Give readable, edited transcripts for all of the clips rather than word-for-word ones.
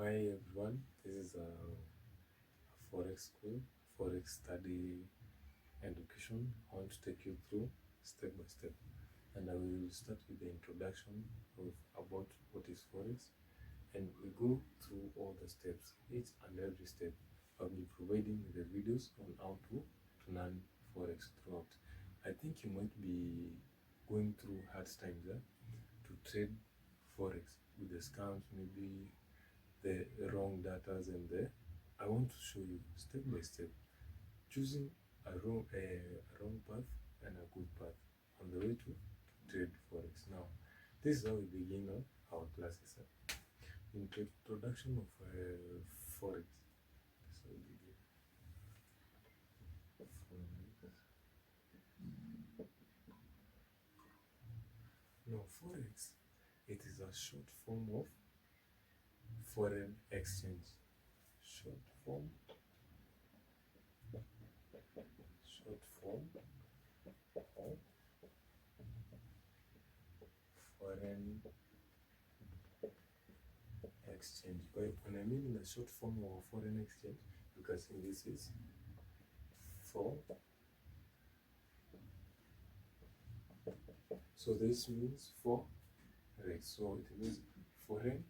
Hi everyone, this is a Forex school, Forex study education. I want to take you through step by step, and I will start with the introduction of about what is Forex, and we go through all the steps, each and every step. I'll be providing the videos on how to learn Forex throughout. I think you might be going through hard times to trade Forex with the scams, maybe the wrong data, and I want to show you step by step choosing a wrong path and a good path on the way to trade Forex. Now, this is how we begin our classes. Introduction of Forex. This is how we begin. Now, Forex, it is a short form of foreign exchange. Short form of foreign exchange. When I mean the short form of foreign exchange, you can see this is for. So this means Forex. So it means foreign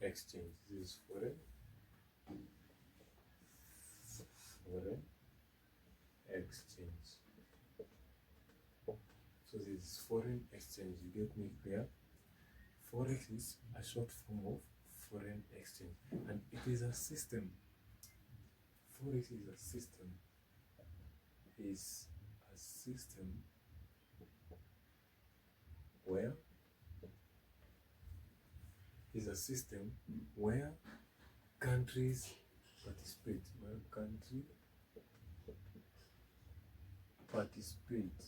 exchange. This is foreign exchange. So this is foreign exchange. You get me clear? Forex is a short form of foreign exchange, and it is a system. Forex is a system. Where countries participate.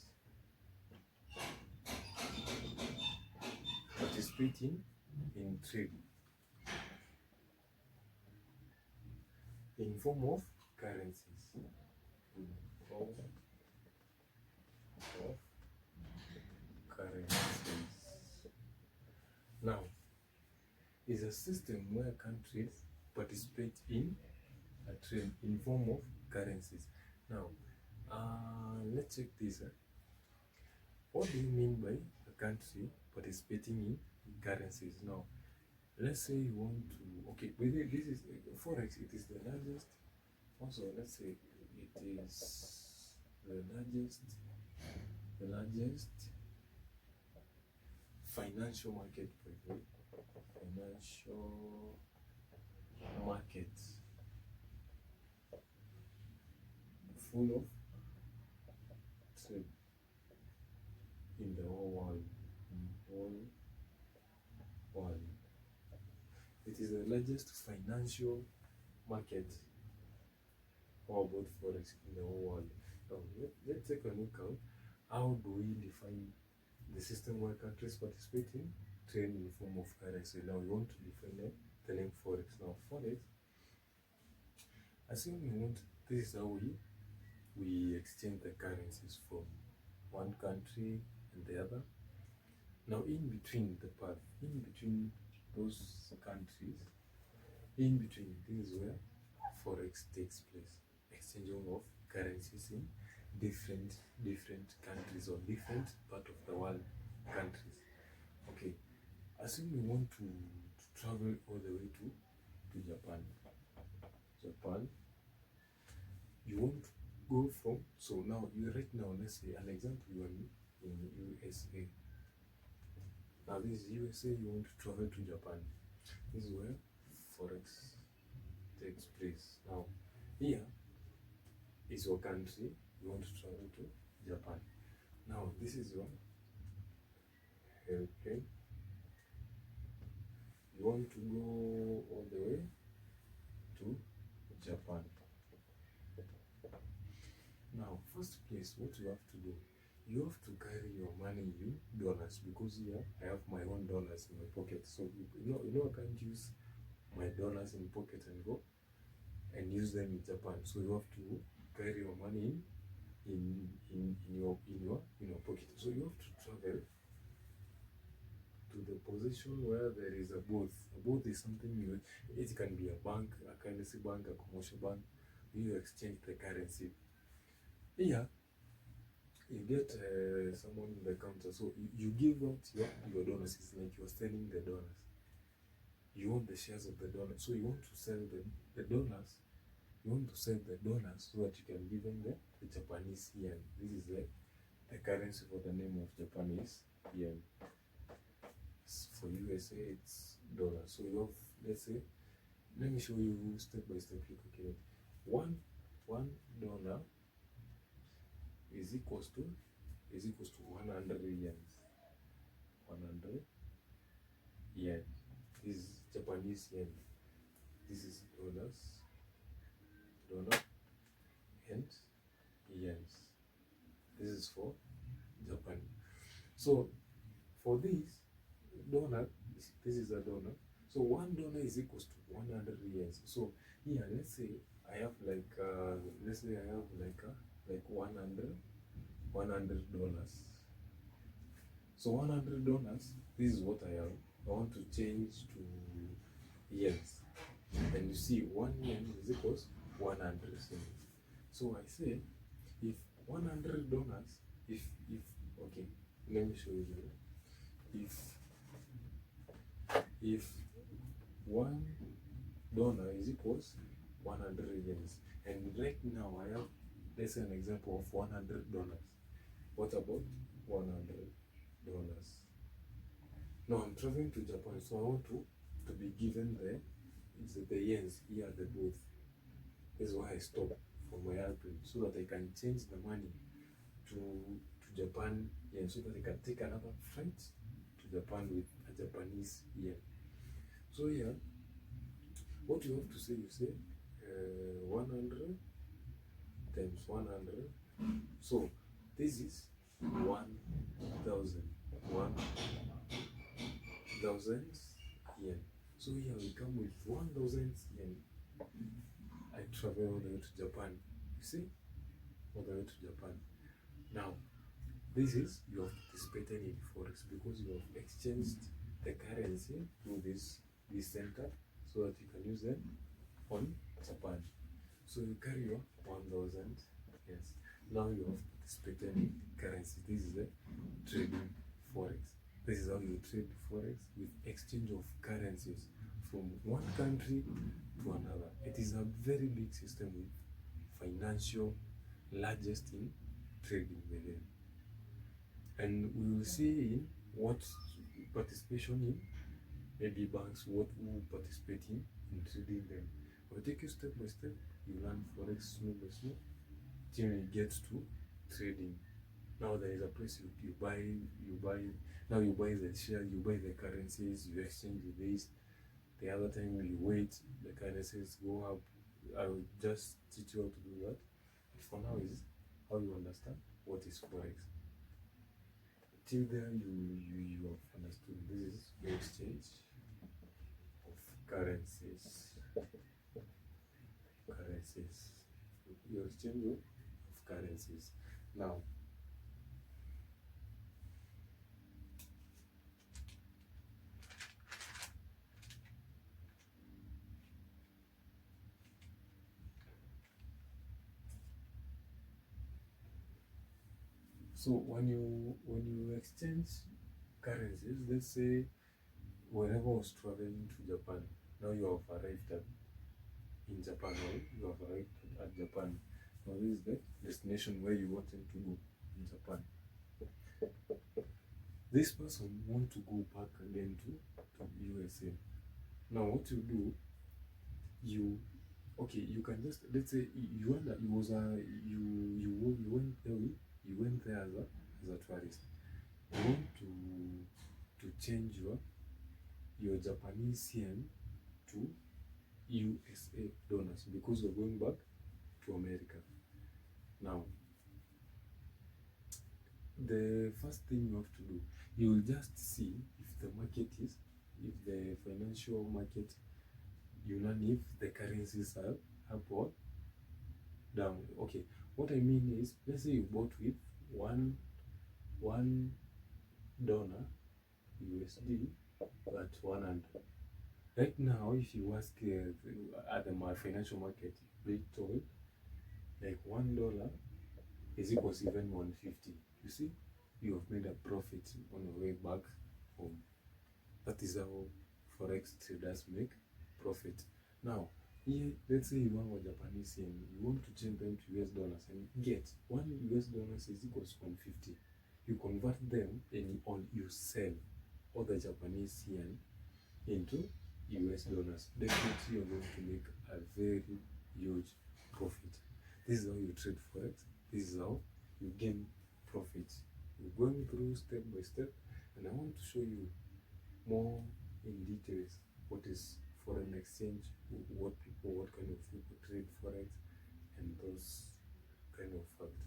Participating in trade in form of currencies. Now, is a system where countries participate in a trade in form of currencies. Now, let's check this. What do you mean by a country participating in currencies? Now, let's say you want to, okay, this is Forex, it is the largest, also let's say it is the largest financial market, full of trade in the whole world. It is the largest financial market. How about Forex in the whole world? Now, let's take a look at how do we define the system where countries participate in trade in the form of currency. Now, we want to define the name Forex. Now, Forex, assume we want, this is how we exchange the currencies from one country and the other. Now, in between the path, in between those countries, in between, this is where Forex takes place. Exchanging of currencies in different countries or different part of the world countries. Okay, assume we want to travel all the way to Japan. You want to go from, so now you right now, let's say an example, you are in USA. Now this is USA, you want to travel to Japan. This is where Forex takes place. Now here is your country, you want to travel to Japan. Now this is your airplane. You want to go all the way to Japan. Now, first place, what you have to do, you have to carry your money in dollars, because here I have my own dollars in my pocket. So I can't use my dollars in pocket and go and use them in Japan. So you have to carry your money in your pocket. So you have to travel to the position where there is a booth. A booth is something you, it can be a bank, a currency bank, a commercial bank. You exchange the currency. Here, you get someone in the counter, so you give out your dollars. It's like you're selling the dollars. You want the shares of the dollars, so you want to sell the dollars. You want to sell the dollars so that you can give them the Japanese yen. This is the currency for the name of Japanese yen. For USA, it's dollars. So you have, let's say, let me show you step by step. You calculate $1 is equals to 100 yens. 100 yen. This is Japanese yen. This is dollars, and yens. This is for Japan. So for this dollar, this is a dollar. So $1 is equals to 100 yens. So here, let's say I have like like $100. So $100, this is what I have. I want to change to yens, and you see 1 yen is equals 100 cents. So I say if $100, if okay, let me show you. If $1 is equals 100 yens, and right now I have, let's say, an example of $100. What about $100? Now I'm traveling to Japan, so I want to be given the yens here at the booth. This is why I stop for my airplane, so that I can change the money to Japan yen, so that I can take another flight to Japan with a Japanese yen. So here, what you have to say, you say 100 times 100. So this is 1,000 yen. So here we come with 1,000 yen. I travel all the way to Japan. You see, all the way to Japan. Now, this is, you have participated in Forex because you have exchanged the currency through this center, so that you can use them on Japan. So you carry your 1,000. Yes. Now you have participated in currency. This is the trading Forex. This is how you trade Forex, with exchange of currencies from one country to another. It is a very big system with financial largest in trading within. And we will see in what participation in maybe banks, what will participate in trading them. I'll take you step by step. You learn Forex small by small till you get to trading. Now there is a place you buy. Now you buy the shares, you buy the currencies, you exchange with this. The other time you wait, the currencies go up. I will just teach you how to do that. But for now is how you understand what is Forex. Till there you have understood this is the exchange of currencies. Your exchange of currencies. Now, so when you exchange currencies, let's say wherever was traveling to Japan, now you have arrived in Japan, or you have arrived at Japan. Now this is the destination where you wanted to go in Japan. This person want to go back again to USA. Now what you do, you can just, let's say you went there as a tourist. You want to change your Japanese yen to USA dollars because you're going back to America. Now, the first thing you have to do, you will just see if the financial market, you learn if the currencies are up or down. Okay, what I mean is, let's say you bought with $1, USD at 100. Right now, if you ask at the financial market, be told like $1 is equals even 150. You see, you have made a profit on your way back home. That is how Forex traders make profit. Now, here, let's say you have a Japanese yen, you want to change them to US dollars and get $1 is equals to 150. You convert them and you sell all the Japanese yen into US dollars. Definitely, you're going to make a very huge profit. This is how you trade Forex. This is how you gain profit. We're going through step by step, and I want to show you more in details what is foreign exchange, what kind of people trade Forex, and those kind of factors.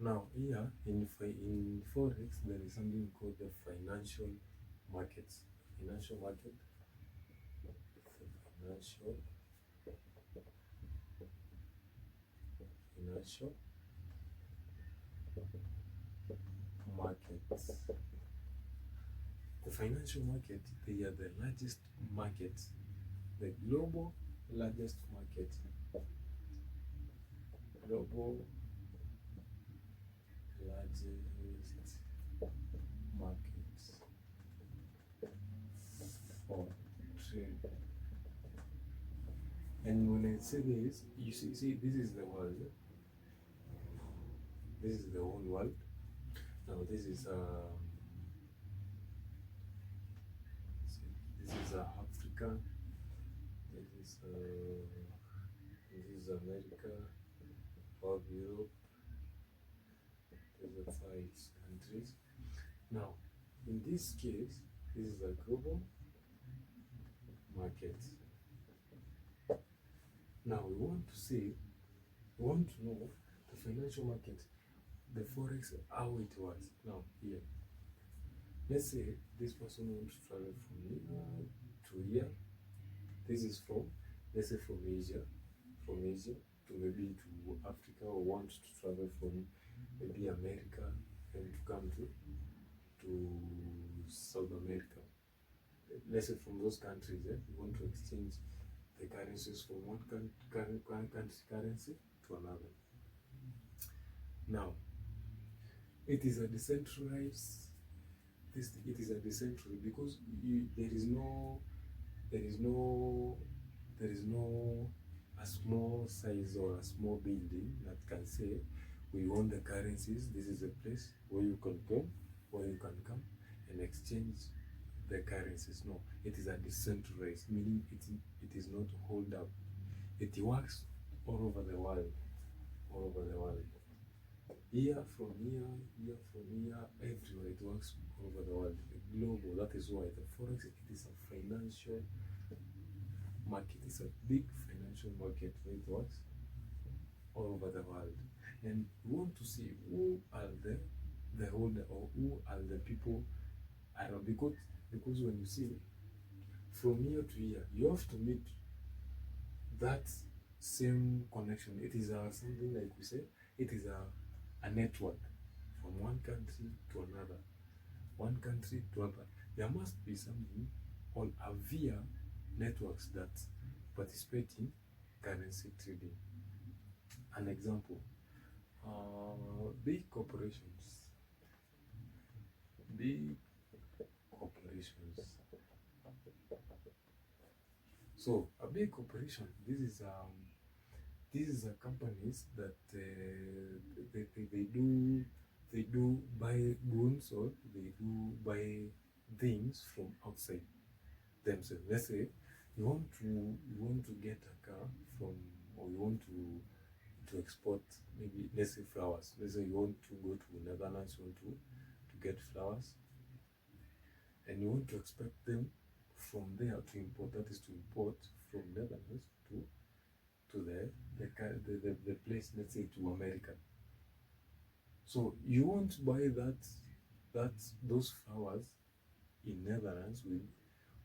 Now, here in Forex, there is something called the financial markets. Financial market, financial markets. The financial market, they are the largest market, the global largest market. Global largest markets for trade. And when I say this, you see this is the world. This is the whole world. Now this is Africa. This is America, of Europe. These are 5 countries. Now, in this case, this is a global market. Now we want to know the financial market, the Forex, how it works. Now here, let's say this person wants to travel from here to here. This is let's say from Asia to maybe to Africa, or wants to travel from maybe America and to come to South America. Let's say from those countries, you want to exchange the currencies from one country currency to another. Now, it is a decentralized. It is a decentralized because there is no a small size or a small building that can say we own the currencies. This is a place where you can go, where you can come and exchange the currencies. No, it is a decentralized, meaning it is not hold up. It works all over the world, all over the world. Here from here from here, everywhere it works all over the world. Global. That is why the forex, it is a financial market. It's a big financial market where it works all over the world. And we want to see who are the holder, or who are the people around, because when you see from year to year, you have to meet that same connection. It is something like we say, it is a network from one country to another, one country to another. There must be something or a via networks that participate in currency trading. An example, big corporations. Big corporations. So a big corporation, this is a companies that they do buy goods, or they do buy things from outside themselves. Let's say you want to get a car from, or you want to export, maybe let's say flowers. Let's say you want to go to Netherlands, you want to get flowers, and you want to expect them from there to import. That is to import from Netherlands to the place, let's say to America. So you won't buy those flowers in Netherlands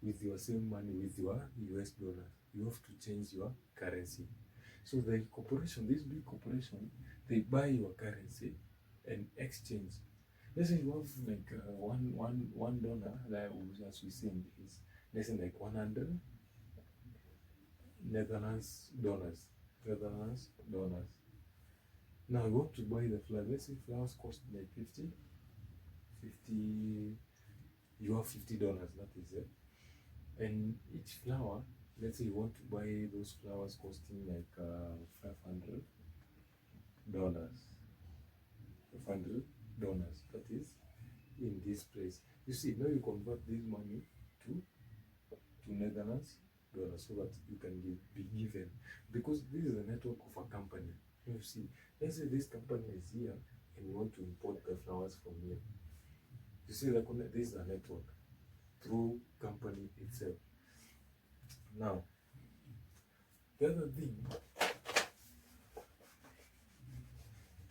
with your same money, with your US dollars. You have to change your currency. So the corporation, this big corporation, they buy your currency and exchange. Let's say you have like $1, like as we see in this, let's say like 100 Netherlands dollars. Now you want to buy the flowers. Let's say flowers cost like 50. You have $50. That is it. And each flower, let's say you want to buy those flowers costing like $500. $500. That is in this place. You see, now you convert this money to Netherlands dollars, so that you can be given, because this is a network of a company. You see, let's say this company is here and we want to import the flowers from here. You see, this is a network through company itself. Now, the other thing,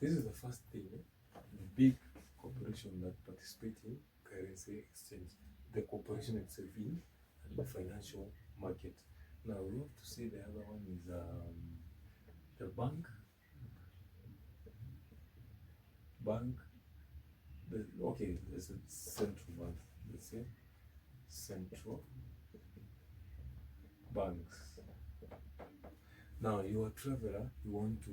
this is the first thing, the big corporation that participate in currency exchange, the corporation itself in the financial market. Now we have to say the other one is the bank. Okay, there's a central bank. Let's say central banks. Now you're a traveler, you want to,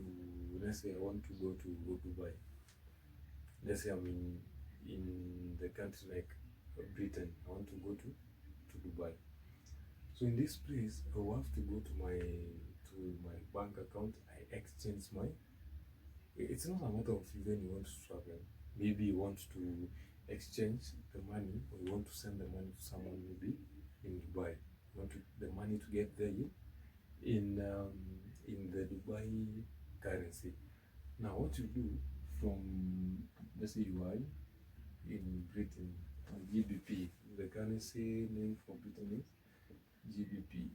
let's say I want to go to Dubai. Let's say I'm in the country like Britain, I want to go to Dubai. So in this place, I will have to go to my bank account. I exchange my. It's not a matter of even you want to travel. Maybe you want to exchange the money, or you want to send the money to someone maybe in Dubai. You want the money to get there in the Dubai currency. Now what you do from, let's say you are in Britain, GBP. The currency name for Britain is GBP.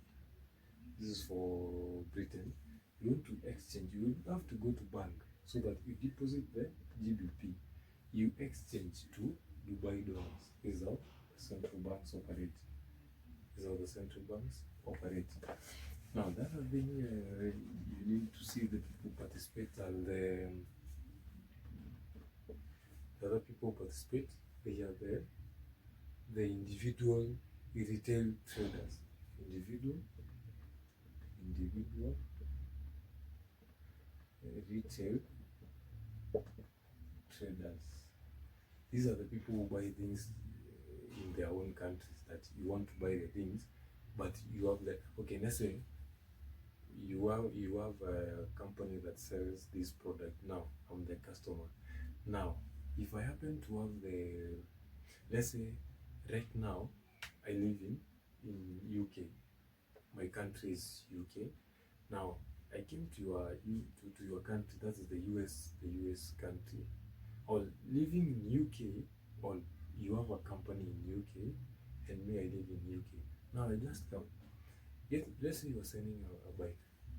This is for Britain. You want to exchange, you have to go to bank so that you deposit the GBP. You exchange to Dubai dollars. This is how the central banks operate. Now that other thing, you need to see the people participate, and the other people participate. They are the individual retail traders. Individual retail traders. These are the people who buy things in their own countries, that you want to buy the things, but you have okay, let's say you have a company that sells this product. Now I'm the customer. Now if I happen to have let's say right now I live in UK. My country is UK. Now I came to your country, that is the US country, or living in UK, or you have a company in UK, and me, I live in UK. Now I just come. Let's say you're sending a bike.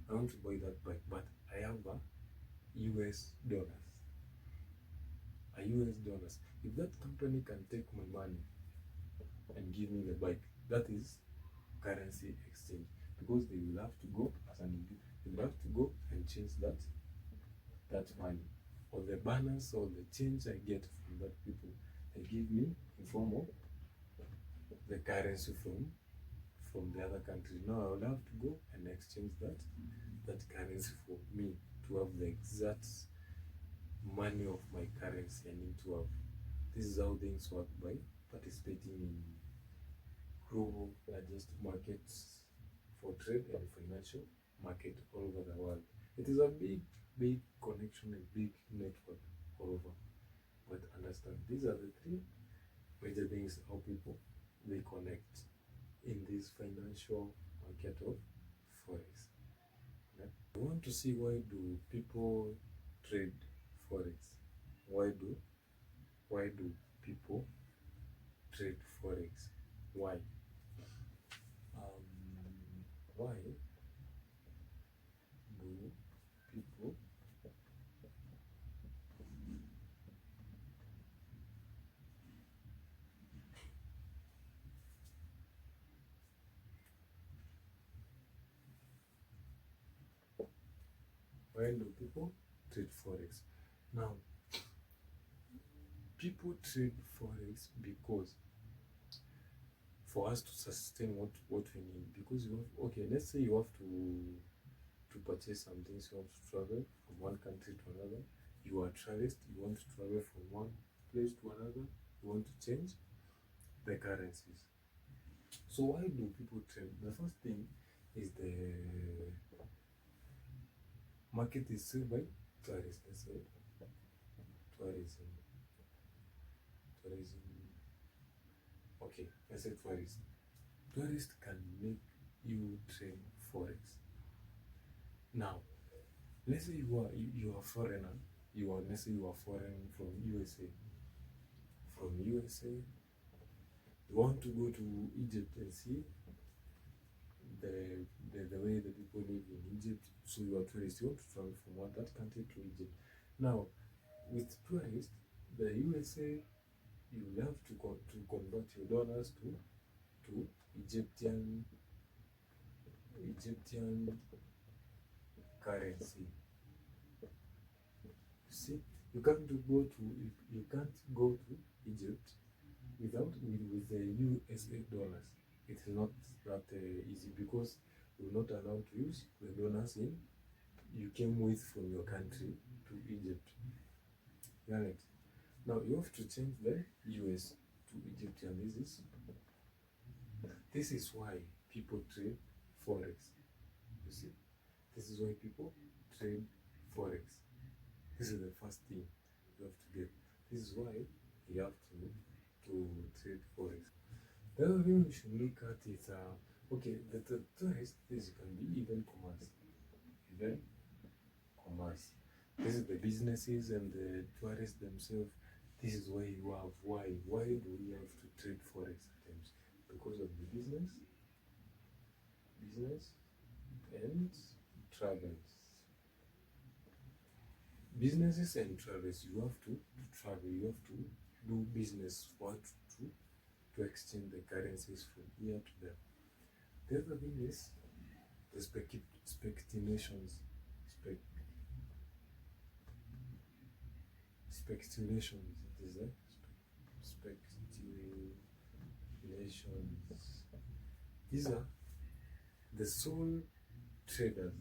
I want to buy that bike, but I have a US dollars. A US dollars. If that company can take my money and give me the bike, that is currency exchange, because they will have to go as an individual. They will have to go and change that money, or the balance or the change I get from that people, they give me in form of the currency from the other country. Now I will have to go and exchange that currency for me to have the exact money of my currency I need to have. This is how things work by participating in global largest markets for trade and financial market all over the world. It is a big connection, a big network all over. But understand, these are the three major things how people they connect in this financial market of Forex. Okay? I want to see, why do people trade Forex? Why do people trade Forex? Why? Why do people trade Forex? Now, people trade Forex because for us to sustain what we need, because you have, okay, let's say you have to purchase some things, you want to travel from one country to another, you are a tourist, you want to travel from one place to another, you want to change the currencies. So why do people trade? The first thing is the market is served by tourists. Let's say tourism. Okay, let's say tourists. Tourists can make you trade Forex. Now, let's say you are a foreigner. Let's say you are foreign from USA. From USA, you want to go to Egypt and see the way the people live in Egypt. So you are a tourist, you want to travel from that country to Egypt. Now, with tourists, the USA, you will have to convert your dollars to Egyptian currency. You see, you can't go to Egypt with the USA dollars. It is not that easy, because you're not allowed to use the dollars you came with from your country to Egypt. Right? Now you have to change the US to Egyptian. This is why people trade Forex. You see, this is why people trade Forex. This is the first thing you have to get. This is why you have to trade Forex. The other thing we should look at is okay, the tourist, this can be even commerce. This is the businesses and the tourists themselves. This is why you have why do we have to trade Forex at times? Because of the business and travels. Businesses and travels, you have to travel, you have to do business to exchange the currencies from here to there. The other thing is the speculations. Speculations. It is speculations. These are the sole traders.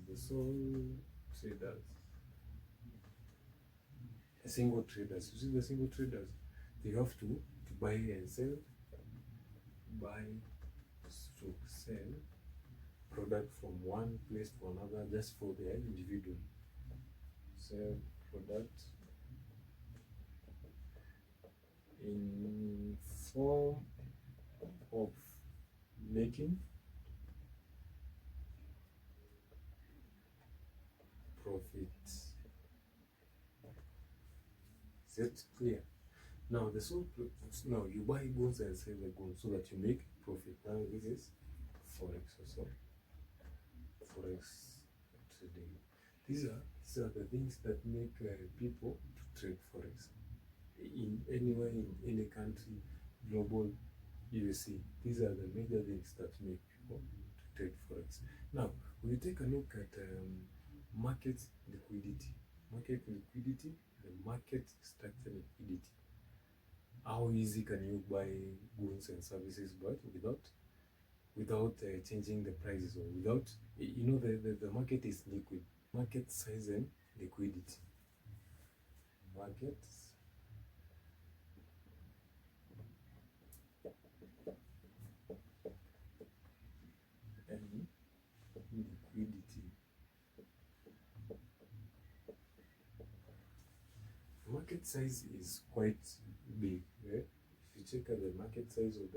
The single traders. You see the single traders, they have to buy and sell, sell product from one place to another just for their individual. Sell product in form of making profit. Is that clear? Now the sole now you buy goods and sell the goods so that you make profit. Now this is forex also. Forex trading. These are the things that make people to trade forex. In anywhere in any country, global, you see, these are the major things that make people to trade forex. Now, when you take a look at market liquidity, the market structure liquidity. How easy can you buy goods and services, but without changing the prices, or without, you know, the market is liquid. Market size and liquidity. Market and liquidity. Market size is quite big. If you check out the market size of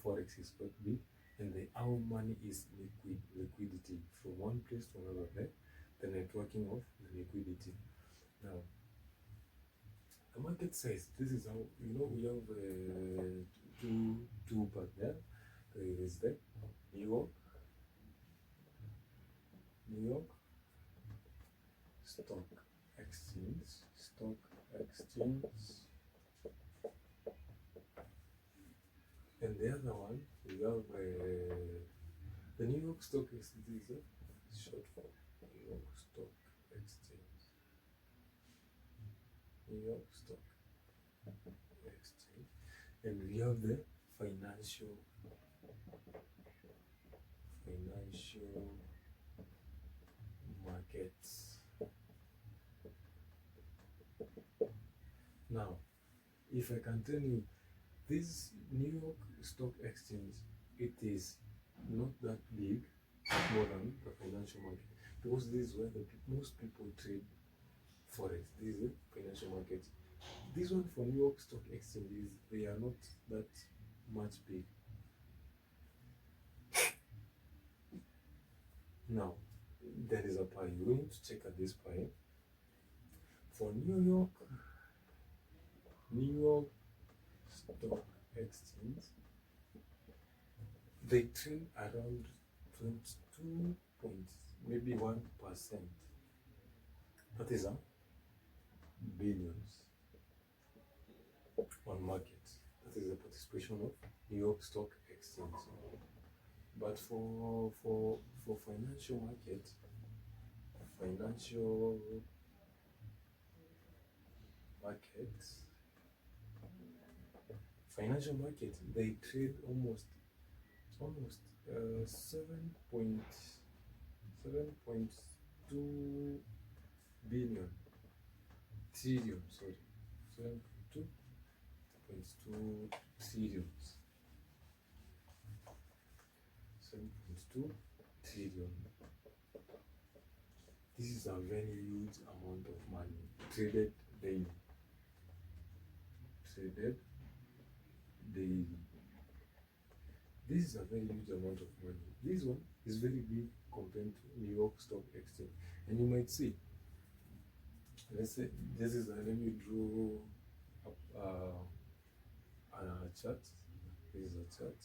forex is quite big, and how money is liquidity from one place to another. The networking of the liquidity. Now, the market size. This is how, you know, we have two part there. There is the New York Stock Exchange. And the other one, we have the New York Stock Exchange. Is a short for New York Stock Exchange. New York Stock Exchange. And we have the financial markets. Now, if I can tell you, this New York Stock Exchange, it is not that big, more than the financial market, because this is where most people trade forex. This is a financial market. This one for New York Stock Exchange, they are not that much big. Now, there is a pie. You're going to check at this pie. For New York Stock Exchange, they trade around 22 points, maybe 1%. That is billions on market. That is the participation of New York Stock Exchange. But for financial market, they trade almost 7.2 billion trillion, sorry, 7.2 trillions. 7.2 trillion. This is a very huge amount of money traded daily. This is a very huge amount of money. This one is very big compared to New York Stock Exchange. And you might see, let's say this is let me draw a chart. This is a chart.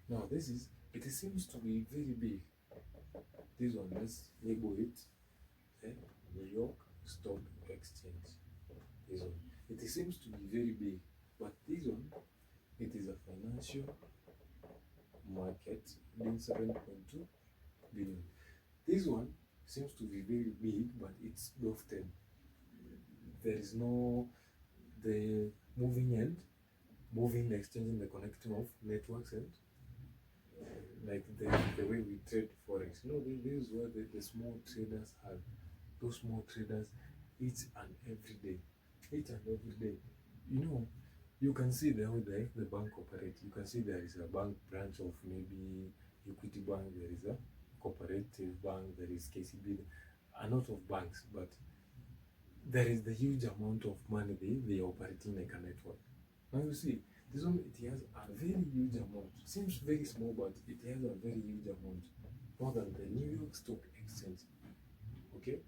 Now it seems to be very big. This one, let's label it New York Stock Exchange. This one, it seems to be very big, but this one, it is a financial market being 7.2 billion. This one seems to be very big, but it's often there is no the moving, the exchanging, the connecting of networks, and like the way we trade forex. You know, this is what the small traders have. Those small traders, each and every day. You know, you can see the bank operates. You can see there is a bank branch of maybe Equity Bank. There is a cooperative bank. There is KCB. A lot of banks, but there is the huge amount of money they are operating like a network. Now you see, this one, it has a very huge amount. Seems very small, but it has a very huge amount, more than the New York Stock Exchange. Okay.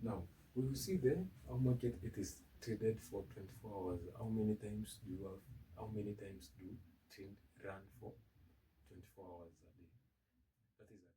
Now we will see the how market it is traded for 24 hours. How many times do you have? How many times do trade run for 24 hours a day? That is a